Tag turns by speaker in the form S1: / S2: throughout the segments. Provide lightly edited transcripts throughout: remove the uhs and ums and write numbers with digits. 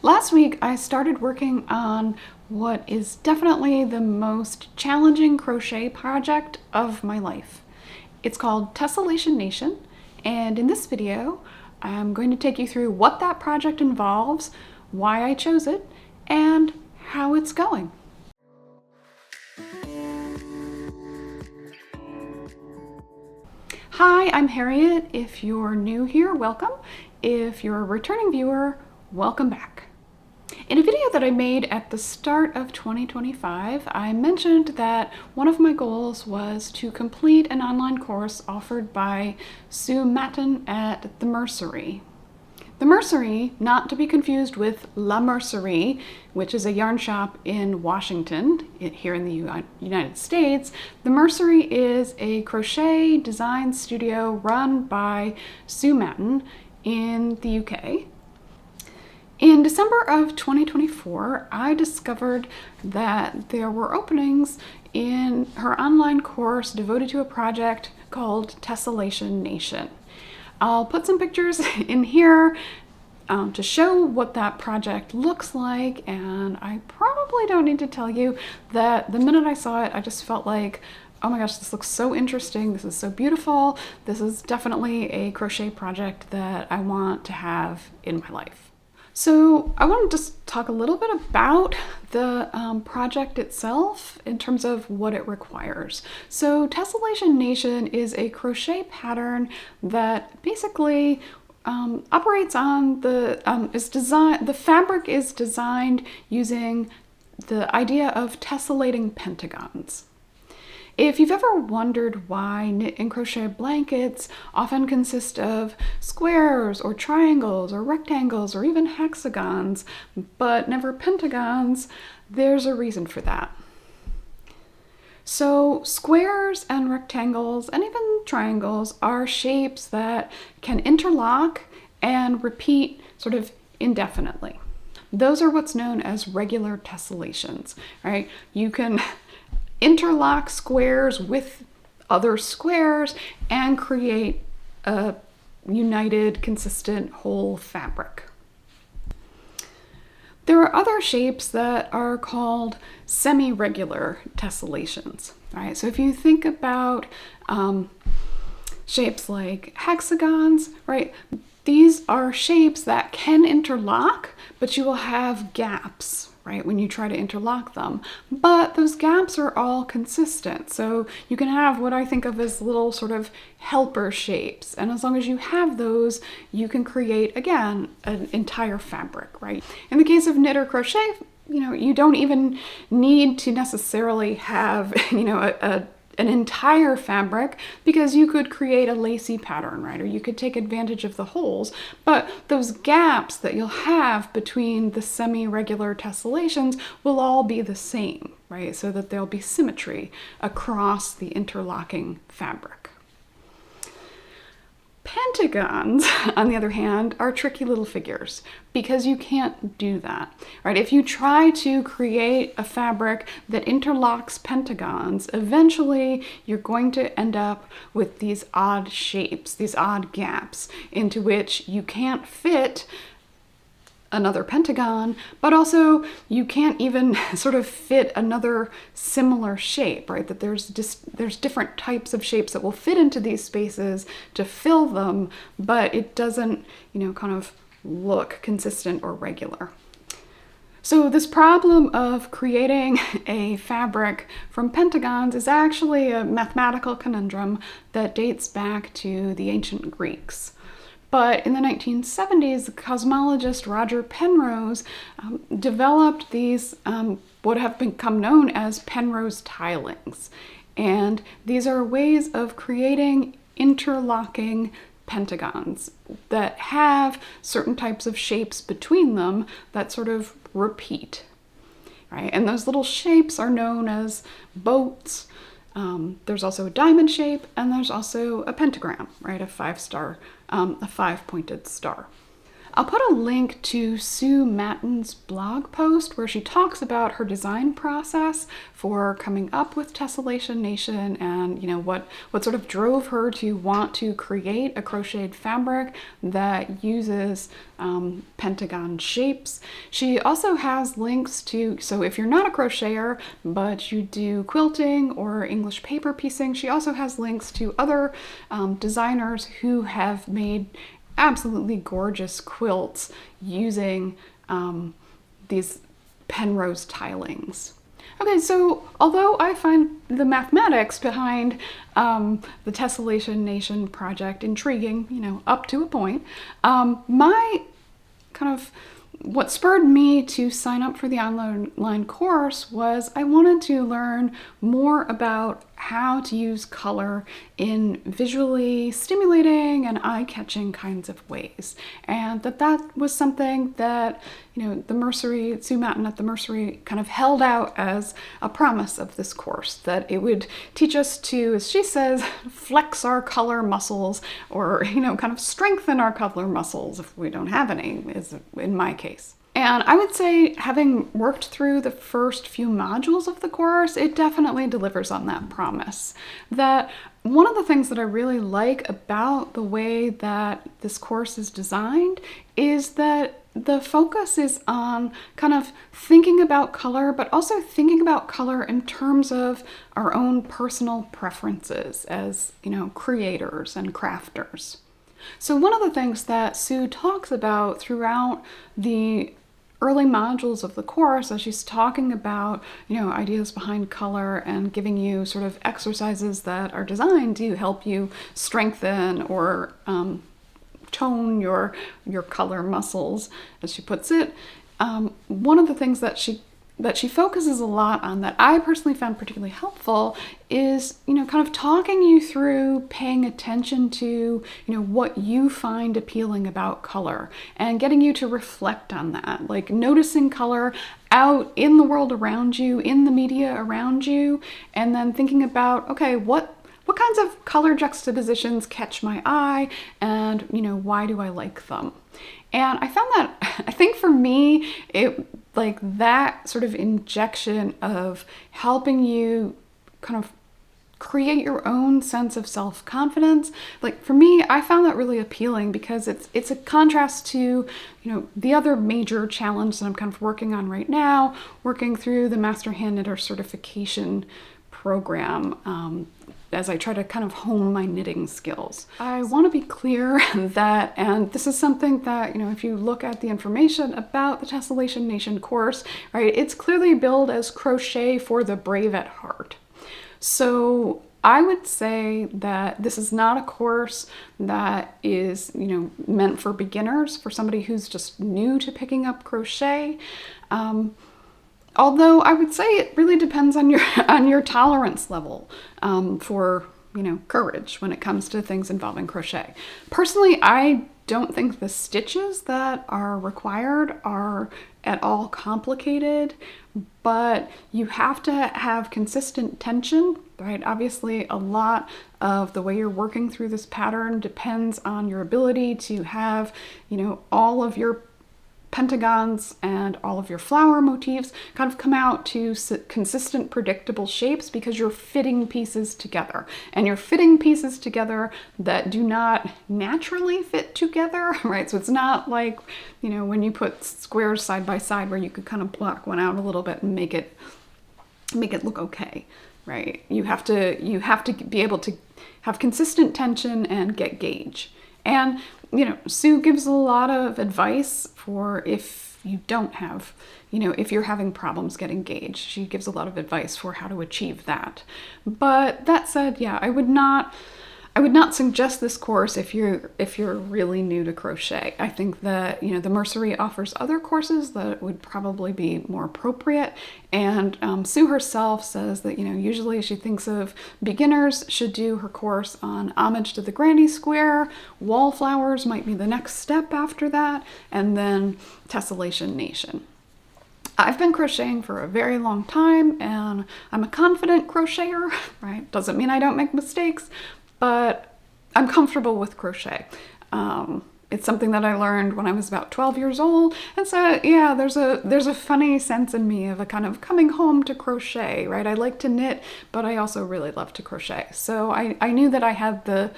S1: Last week I started working on what is definitely the most challenging crochet project of my life. It's called Tessellation Nation, and in this video I'm going to take you through what that project involves, why I chose it, and how it's going. Hi, I'm Harriet. If you're new here, welcome. If you're a returning viewer, welcome back. In a video that I made at the start of 2025, I mentioned that one of my goals was to complete an online course offered by Sue Matten at the Mercerie. The Mercerie, not to be confused with La Mercerie, which is a yarn shop in Washington, here in the United States. The Mercerie is a crochet design studio run by Sue Matten in the UK. In December of 2024, I discovered that there were openings in her online course devoted to a project called Tessellation Nation. I'll put some pictures in here to show what that project looks like, and I probably don't need to tell you that the minute I saw it, I just felt like, oh my gosh, this looks so interesting, this is so beautiful, this is definitely a crochet project that I want to have in my life. So I want to just talk a little bit about the project itself in terms of what it requires. So Tessellation Nation is a crochet pattern that basically operates on the fabric is designed using the idea of tessellating pentagons. If you've ever wondered why knit and crochet blankets often consist of squares or triangles or rectangles or even hexagons, but never pentagons, there's a reason for that. So squares and rectangles and even triangles are shapes that can interlock and repeat sort of indefinitely. Those are what's known as regular tessellations, right? You can interlock squares with other squares and create a united, consistent whole fabric. There are other shapes that are called semi-regular tessellations, right? So if you think about shapes like hexagons, right? These are shapes that can interlock, but you will have gaps, right, when you try to interlock them. But those gaps are all consistent. So you can have what I think of as little sort of helper shapes. And as long as you have those, you can create, again, an entire fabric, right? In the case of knit or crochet, you don't even need to necessarily have, an entire fabric, because you could create a lacy pattern, right? Or you could take advantage of the holes, but those gaps that you'll have between the semi-regular tessellations will all be the same, right? So that there'll be symmetry across the interlocking fabric. Pentagons, on the other hand, are tricky little figures because you can't do that, right? If you try to create a fabric that interlocks pentagons, eventually you're going to end up with these odd shapes, these odd gaps into which you can't fit another pentagon, but also you can't even sort of fit another similar shape, right? That there's different types of shapes that will fit into these spaces to fill them, but it doesn't, kind of look consistent or regular. So this problem of creating a fabric from pentagons is actually a mathematical conundrum that dates back to the ancient Greeks. But in the 1970s, the cosmologist Roger Penrose developed these, what have become known as Penrose tilings. And these are ways of creating interlocking pentagons that have certain types of shapes between them that sort of repeat, right? And those little shapes are known as boats. There's also a diamond shape, and there's also a pentagram, right? A 5-pointed star. I'll put a link to Sue Matten's blog post where she talks about her design process for coming up with Tessellation Nation and, what sort of drove her to want to create a crocheted fabric that uses pentagon shapes. She also has links to, so if you're not a crocheter but you do quilting or English paper piecing, she also has links to other designers who have made absolutely gorgeous quilts using these Penrose tilings. Okay, so although I find the mathematics behind the Tessellation Nation project intriguing, up to a point, what spurred me to sign up for the online course was I wanted to learn more about how to use color in visually stimulating and eye-catching kinds of ways. And that was something that, the Mercerie, Sue Matten at the Mercerie kind of held out as a promise of this course, that it would teach us to, as she says, flex our color muscles or, kind of strengthen our color muscles if we don't have any, is in my case. And I would say, having worked through the first few modules of the course, it definitely delivers on that promise. That one of the things that I really like about the way that this course is designed is that the focus is on kind of thinking about color, but also thinking about color in terms of our own personal preferences as, creators and crafters. So one of the things that Sue talks about throughout the early modules of the course, as she's talking about, ideas behind color and giving you sort of exercises that are designed to help you strengthen or tone your color muscles, as she puts it. One of the things that she focuses a lot on that I personally found particularly helpful is, kind of talking you through paying attention to, what you find appealing about color and getting you to reflect on that, like noticing color out in the world around you, in the media around you, and then thinking about, okay, what kinds of color juxtapositions catch my eye and, why do I like them? And I found that, I think for me, that sort of injection of helping you kind of create your own sense of self-confidence, for me, I found that really appealing because it's a contrast to, the other major challenge that I'm kind of working on right now, working through the Master Hand Knitter certification program, as I try to kind of hone my knitting skills. I want to be clear that, and this is something that, if you look at the information about the Tessellation Nation course, right, it's clearly billed as crochet for the brave at heart. So I would say that this is not a course that is, meant for beginners, for somebody who's just new to picking up crochet. Although I would say it really depends on your tolerance level for, courage when it comes to things involving crochet. Personally, I don't think the stitches that are required are at all complicated, but you have to have consistent tension, right? Obviously, a lot of the way you're working through this pattern depends on your ability to have, all of your pentagons and all of your flower motifs kind of come out to consistent, predictable shapes because you're fitting pieces together. And you're fitting pieces together that do not naturally fit together, right? So it's not like, when you put squares side by side where you could kind of block one out a little bit and make it look okay, right? You have to be able to have consistent tension and get gauge. And Sue gives a lot of advice for if you don't have, if you're having problems getting gauge. She gives a lot of advice for how to achieve that. But that said, yeah, I would not suggest this course if you're really new to crochet. I think that, the Mercerie offers other courses that would probably be more appropriate. And Sue herself says that, usually she thinks of beginners should do her course on Homage to the Granny Square, Wallflowers might be the next step after that, and then Tessellation Nation. I've been crocheting for a very long time and I'm a confident crocheter, right? Doesn't mean I don't make mistakes, but I'm comfortable with crochet. It's something that I learned when I was about 12 years old. And so, yeah, there's a funny sense in me of a kind of coming home to crochet, right? I like to knit, but I also really love to crochet. So I knew that I had the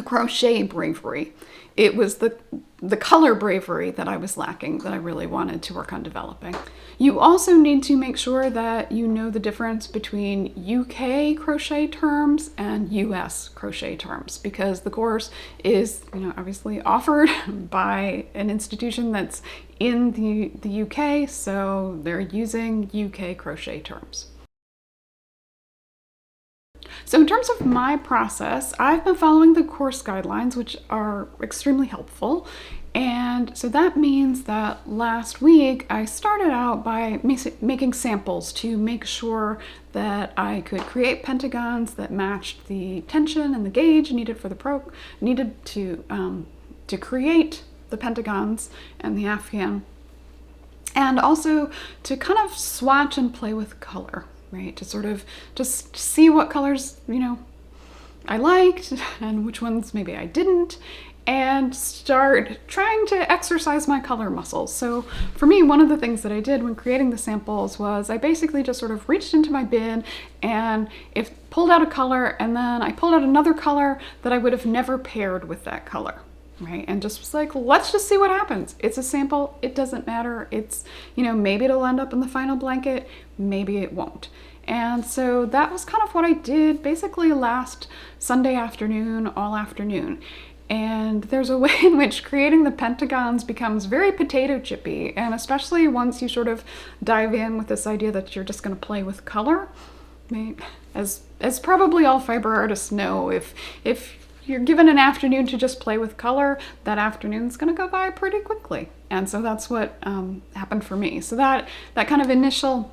S1: crochet bravery. It was the color bravery that I was lacking, that I really wanted to work on developing. You also need to make sure that you know the difference between UK crochet terms and US crochet terms, because the course is, obviously offered by an institution that's in the UK, so they're using UK crochet terms. So in terms of my process, I've been following the course guidelines, which are extremely helpful. And so that means that last week I started out by making samples to make sure that I could create pentagons that matched the tension and the gauge needed for the needed to create the pentagons and the afghan, and also to kind of swatch and play with color. Right, to sort of just see what colors, I liked and which ones maybe I didn't, and start trying to exercise my color muscles. So for me, one of the things that I did when creating the samples was I basically just sort of reached into my bin and pulled out a color, and then I pulled out another color that I would have never paired with that color. Right, and just was like, let's just see what happens. It's a sample, it doesn't matter. It's, maybe it'll end up in the final blanket, maybe it won't. And so that was kind of what I did basically last Sunday afternoon, all afternoon. And there's a way in which creating the pentagons becomes very potato chippy, and especially once you sort of dive in with this idea that you're just going to play with color. As probably all fiber artists know, if you're given an afternoon to just play with color, that afternoon's gonna go by pretty quickly. And so that's what happened for me. So that kind of initial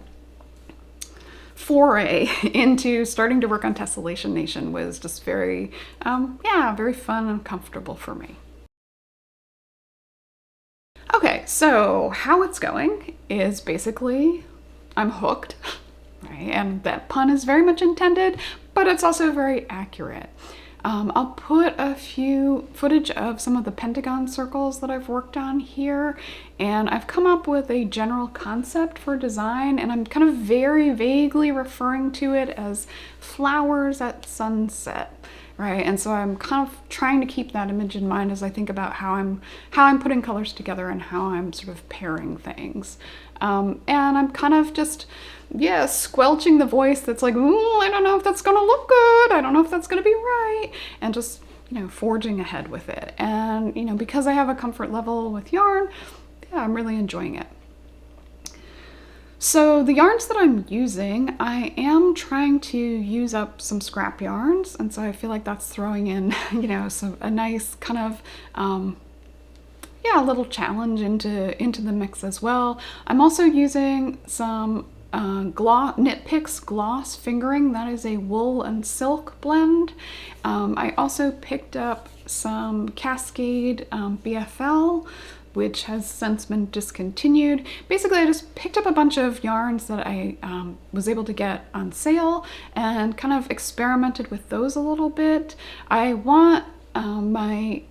S1: foray into starting to work on Tessellation Nation was just very, very fun and comfortable for me. Okay, so how it's going is basically I'm hooked, right? And that pun is very much intended, but it's also very accurate. I'll put a few footage of some of the pentagon circles that I've worked on here, and I've come up with a general concept for design, and I'm kind of very vaguely referring to it as flowers at sunset, right? And so I'm kind of trying to keep that image in mind as I think about how I'm putting colors together and how I'm sort of pairing things. And I'm kind of just, squelching the voice that's like, I don't know if that's gonna look good, I don't know if that's gonna be right, and just, forging ahead with it. And, because I have a comfort level with yarn, I'm really enjoying it. So the yarns that I'm using, I am trying to use up some scrap yarns, and so I feel like that's throwing in, a nice kind of, a little challenge into the mix as well. I'm also using some Knit Picks Gloss Fingering. That is a wool and silk blend. I also picked up some Cascade BFL, which has since been discontinued. Basically, I just picked up a bunch of yarns that I was able to get on sale and kind of experimented with those a little bit. I want my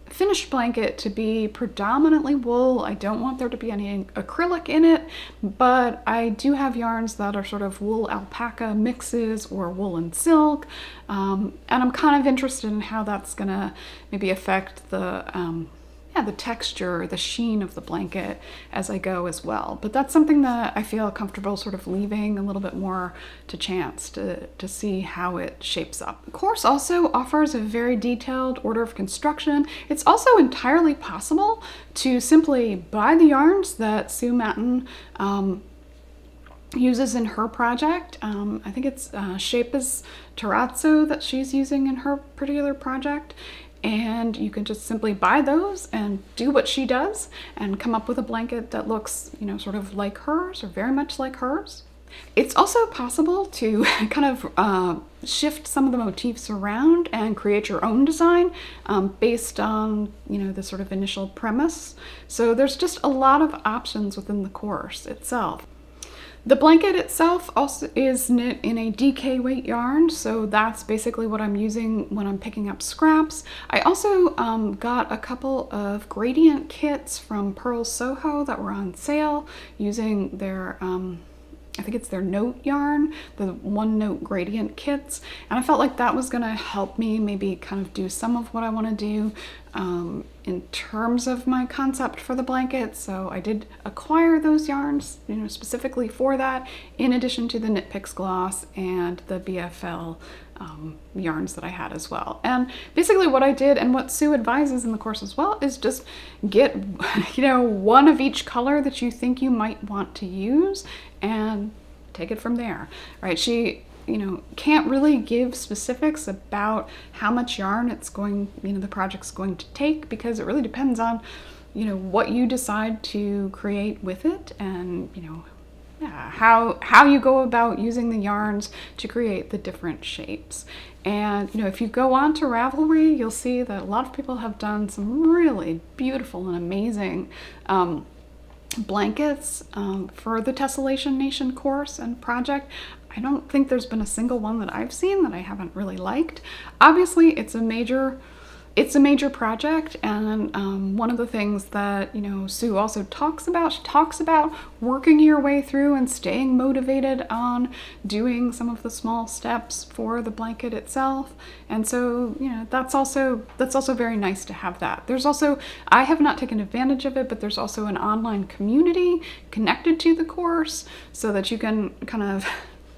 S1: finished blanket to be predominantly wool. I don't want there to be any acrylic in it, but I do have yarns that are sort of wool alpaca mixes or wool and silk, and I'm kind of interested in how that's gonna maybe affect the texture, the sheen of the blanket as I go as well. But that's something that I feel comfortable sort of leaving a little bit more to chance to see how it shapes up. The course also offers a very detailed order of construction. It's also entirely possible to simply buy the yarns that Sue Matten uses in her project. I think it's Shape is Terrazzo that she's using in her particular project. And you can just simply buy those and do what she does and come up with a blanket that looks, sort of like hers or very much like hers. It's also possible to kind of shift some of the motifs around and create your own design based on, the sort of initial premise. So there's just a lot of options within the course itself. The blanket itself also is knit in a DK weight yarn, so that's basically what I'm using when I'm picking up scraps. I also got a couple of gradient kits from Pearl Soho that were on sale using their I think it's their note yarn, the one note gradient kits. And I felt like that was gonna help me maybe kind of do some of what I wanna do in terms of my concept for the blanket. So I did acquire those yarns, you know, specifically for that, in addition to the Knit Picks gloss and the BFL yarns that I had as well. And basically what I did, and what Sue advises in the course as well, is just get, you know, one of each color that you think you might want to use and take it from there, right? She, you know, can't really give specifics about how much yarn it's going, you know, the project's going to take, because it really depends on, you know, what you decide to create with it, and, you know, yeah, how you go about using the yarns to create the different shapes. And, you know, if you go on to Ravelry, you'll see that a lot of people have done some really beautiful and amazing blankets for the Tessellation Nation course and project. I don't think there's been a single one that I've seen that I haven't really liked. Obviously, it's a major project, and one of the things that, you know, Sue also talks about, she talks about working your way through and staying motivated on doing some of the small steps for the blanket itself. And so, you know, that's also very nice to have that. There's also, I have not taken advantage of it, but there's also an online community connected to the course so that you can kind of,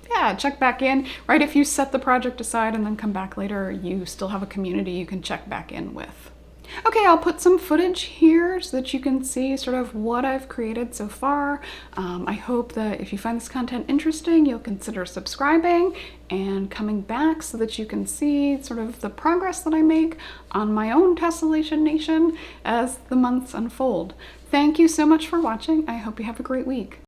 S1: yeah, check back in, right? If you set the project aside and then come back later, you still have a community you can check back in with. Okay, I'll put some footage here so that you can see sort of what I've created so far. I hope that if you find this content interesting, you'll consider subscribing and coming back so that you can see sort of the progress that I make on my own Tessellation Nation as the months unfold. Thank you so much for watching. I hope you have a great week.